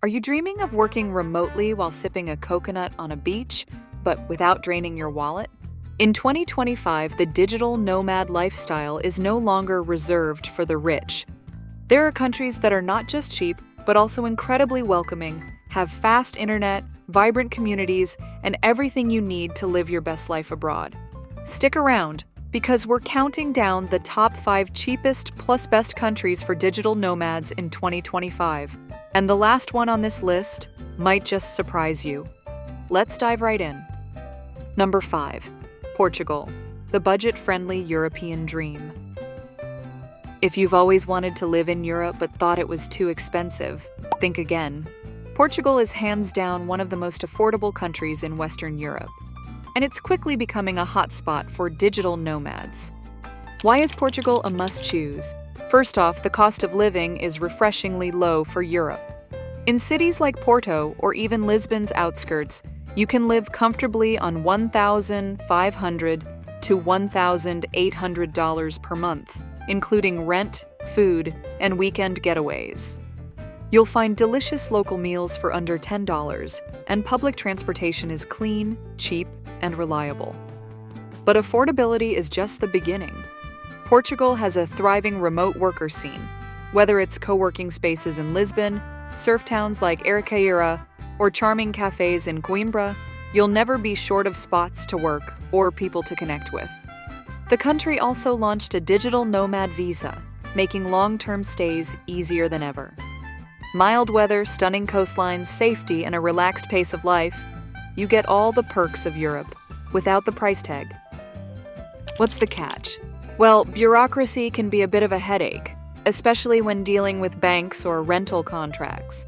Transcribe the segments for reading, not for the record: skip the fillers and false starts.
Are you dreaming of working remotely while sipping a coconut on a beach, but without draining your wallet? In 2025, the digital nomad lifestyle is no longer reserved for the rich. There are countries that are not just cheap, but also incredibly welcoming, have fast internet, vibrant communities, and everything you need to live your best life abroad. Stick around, because we're counting down the top 5 cheapest plus best countries for digital nomads in 2025. And the last one on this list might just surprise you. Let's dive right in. Number 5. Portugal, the budget-friendly European dream. If you've always wanted to live in Europe but thought it was too expensive, think again. Portugal is hands down one of the most affordable countries in Western Europe, and it's quickly becoming a hotspot for digital nomads. Why is Portugal a must-choose? First off, the cost of living is refreshingly low for Europe. In cities like Porto or even Lisbon's outskirts, you can live comfortably on $1,500 to $1,800 per month, including rent, food, and weekend getaways. You'll find delicious local meals for under $10, and public transportation is clean, cheap, and reliable. But affordability is just the beginning. Portugal has a thriving remote worker scene. Whether it's co-working spaces in Lisbon, surf towns like Ericeira, or charming cafes in Coimbra, you'll never be short of spots to work or people to connect with. The country also launched a digital nomad visa, making long-term stays easier than ever. Mild weather, stunning coastlines, safety, and a relaxed pace of life, you get all the perks of Europe without the price tag. What's the catch? Well, bureaucracy can be a bit of a headache, especially when dealing with banks or rental contracts.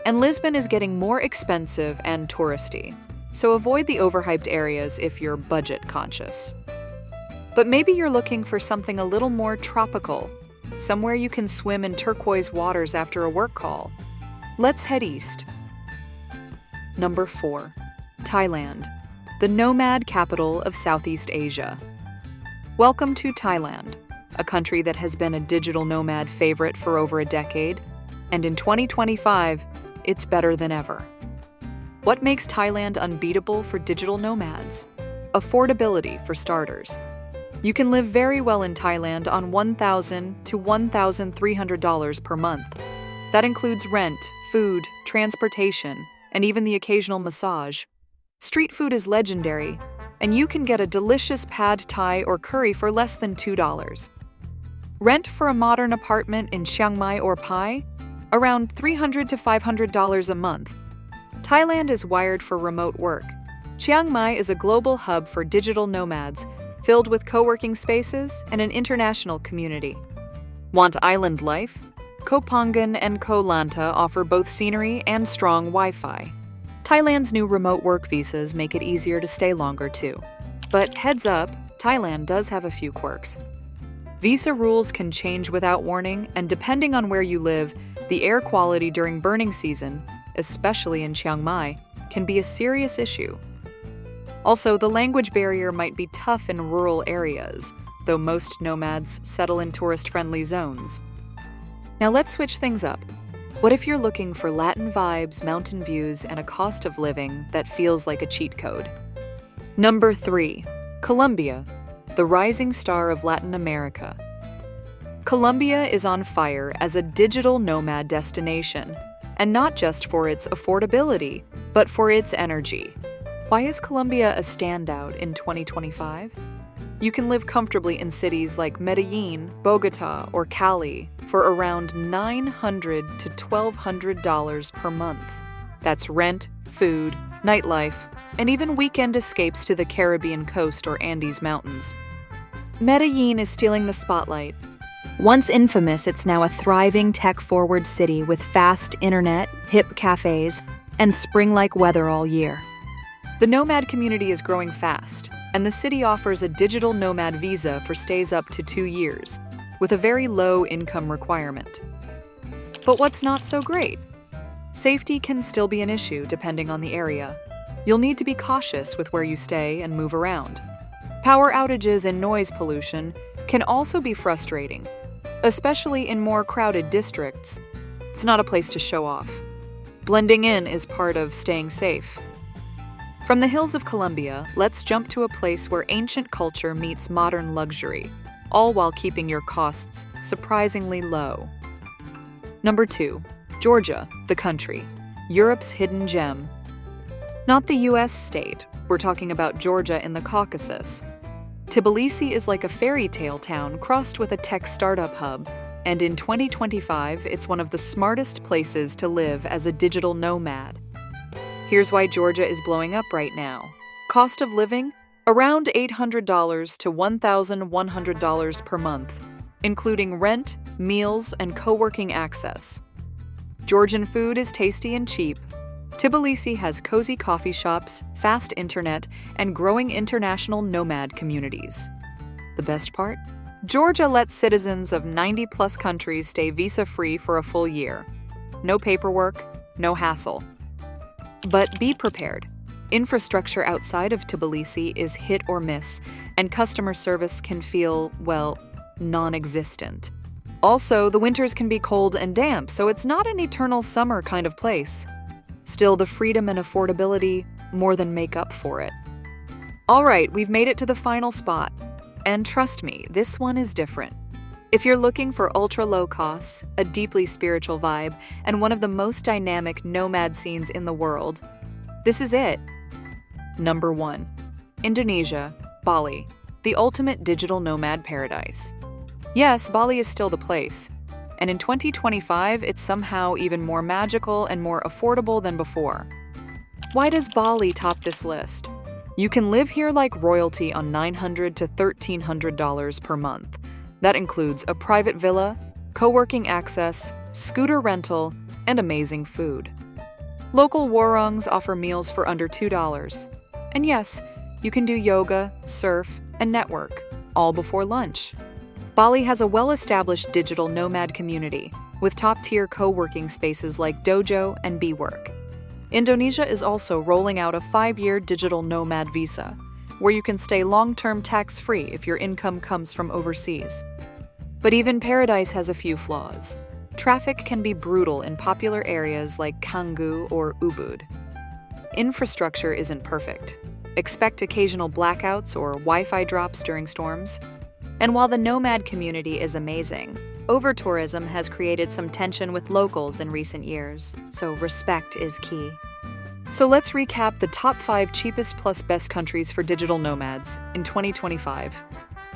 And Lisbon is getting more expensive and touristy, so avoid the overhyped areas if you're budget conscious. But maybe you're looking for something a little more tropical, somewhere you can swim in turquoise waters after a work call. Let's head east. Number 4. Thailand, the nomad capital of Southeast Asia. Welcome to Thailand, a country that has been a digital nomad favorite for over a decade, and in 2025, it's better than ever. What makes Thailand unbeatable for digital nomads? Affordability, for starters. You can live very well in Thailand on $1,000 to $1,300 per month. That includes rent, food, transportation, and even the occasional massage. Street food is legendary, and you can get a delicious pad thai or curry for less than $2. Rent for a modern apartment in Chiang Mai or Pai? Around $300 to $500 a month. Thailand is wired for remote work. Chiang Mai is a global hub for digital nomads, filled with co-working spaces and an international community. Want island life? Koh Phangan and Koh Lanta offer both scenery and strong Wi-Fi. Thailand's new remote work visas make it easier to stay longer too. But heads up, Thailand does have a few quirks. Visa rules can change without warning, and depending on where you live, the air quality during burning season, especially in Chiang Mai, can be a serious issue. Also, the language barrier might be tough in rural areas, though most nomads settle in tourist-friendly zones. Now let's switch things up. What if you're looking for Latin vibes, mountain views, and a cost of living that feels like a cheat code? Number 3. Colombia, the rising star of Latin America. Colombia is on fire as a digital nomad destination, and not just for its affordability, but for its energy. Why is Colombia a standout in 2025? You can live comfortably in cities like Medellin, Bogota, or Cali for around $900 to $1,200 per month. That's rent, food, nightlife, and even weekend escapes to the Caribbean coast or Andes Mountains. Medellin is stealing the spotlight. Once infamous, it's now a thriving tech-forward city with fast internet, hip cafes, and spring-like weather all year. The nomad community is growing fast, and the city offers a digital nomad visa for stays up to 2 years, with a very low income requirement. But what's not so great? Safety can still be an issue depending on the area. You'll need to be cautious with where you stay and move around. Power outages and noise pollution can also be frustrating, especially in more crowded districts. It's not a place to show off. Blending in is part of staying safe. From the hills of Colombia, let's jump to a place where ancient culture meets modern luxury, all while keeping your costs surprisingly low. Number 2. Georgia, the country. Europe's hidden gem. Not the US state, we're talking about Georgia in the Caucasus. Tbilisi is like a fairy tale town crossed with a tech startup hub, and in 2025, it's one of the smartest places to live as a digital nomad. Here's why Georgia is blowing up right now. Cost of living? Around $800 to $1,100 per month, including rent, meals, and co-working access. Georgian food is tasty and cheap. Tbilisi has cozy coffee shops, fast internet, and growing international nomad communities. The best part? Georgia lets citizens of 90-plus countries stay visa-free for a full year. No paperwork, no hassle. But be prepared. Infrastructure outside of Tbilisi is hit or miss, and customer service can feel, well, non-existent. Also, the winters can be cold and damp, so it's not an eternal summer kind of place. Still, the freedom and affordability more than make up for it. All right, we've made it to the final spot. And trust me, this one is different. If you're looking for ultra-low costs, a deeply spiritual vibe, and one of the most dynamic nomad scenes in the world, this is it. Number 1. Indonesia, Bali, the ultimate digital nomad paradise. Yes, Bali is still the place. And in 2025, it's somehow even more magical and more affordable than before. Why does Bali top this list? You can live here like royalty on $900 to $1,300 per month. That includes a private villa, co-working access, scooter rental, and amazing food. Local warongs offer meals for under $2. And yes, you can do yoga, surf, and network, all before lunch. Bali has a well-established digital nomad community, with top-tier co-working spaces like Dojo and BeWork. Indonesia is also rolling out a 5-year digital nomad visa, where you can stay long-term tax-free if your income comes from overseas. But even paradise has a few flaws. Traffic can be brutal in popular areas like Canggu or Ubud. Infrastructure isn't perfect. Expect occasional blackouts or Wi-Fi drops during storms. And while the nomad community is amazing, over-tourism has created some tension with locals in recent years, so respect is key. So let's recap the top 5 cheapest plus best countries for digital nomads in 2025.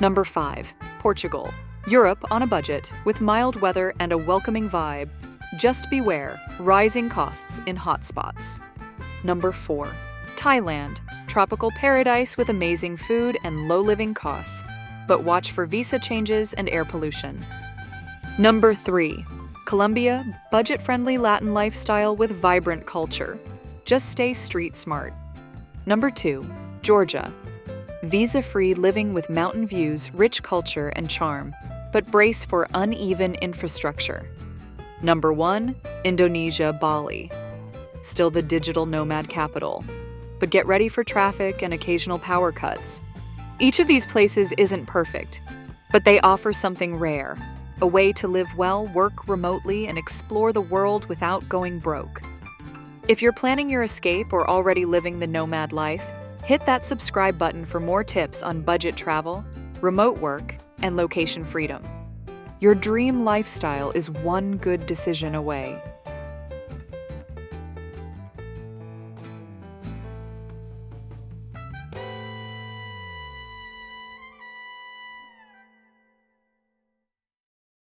Number 5. Portugal. Europe on a budget, with mild weather and a welcoming vibe. Just beware, rising costs in hotspots. Number 4. Thailand. Tropical paradise with amazing food and low living costs. But watch for visa changes and air pollution. Number 3. Colombia, budget-friendly Latin lifestyle with vibrant culture. Just stay street smart. Number 2. Georgia. Visa-free living with mountain views, rich culture, and charm, but brace for uneven infrastructure. Number 1. Indonesia, Bali. Still the digital nomad capital, but get ready for traffic and occasional power cuts. Each of these places isn't perfect, but they offer something rare, a way to live well, work remotely, and explore the world without going broke. If you're planning your escape or already living the nomad life, hit that subscribe button for more tips on budget travel, remote work, and location freedom. Your dream lifestyle is one good decision away.